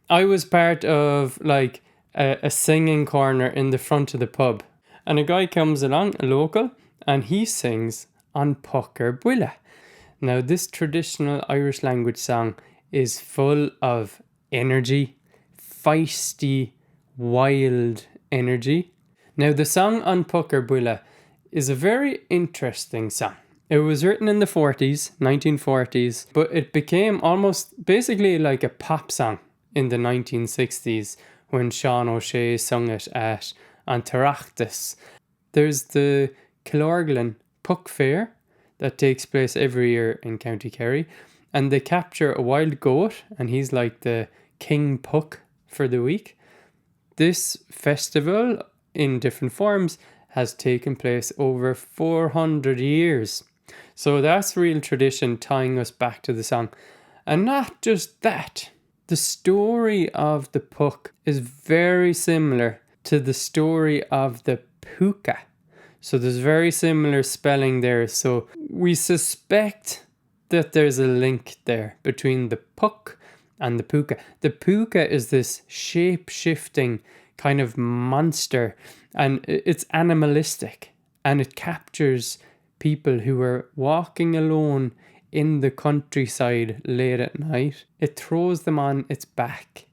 I was part of like a singing corner in the front of the pub, and a guy comes along, a local, and he sings on Pucker Buile. Now, this traditional Irish language song is full of energy, feisty, wild energy. Now, the song on Pucker Buile is a very interesting song. It was written in the 40s, 1940s, but it became almost basically like a pop song in the 1960s when Sean O'Shea sung it at Antaractus. There's the Kilorglin Puck Fair that takes place every year in County Kerry, and they capture a wild goat, and he's like the King Puck for the week. This festival, in different forms, has taken place over 400 years. So that's real tradition tying us back to the song. And not just that, the story of the puck is very similar to the story of the puka. So there's very similar spelling there. So we suspect that there's a link there between the puck and the puka. The puka is this shape-shifting kind of monster, and it's animalistic, and it captures people who are walking alone in the countryside late at night. It throws them on its back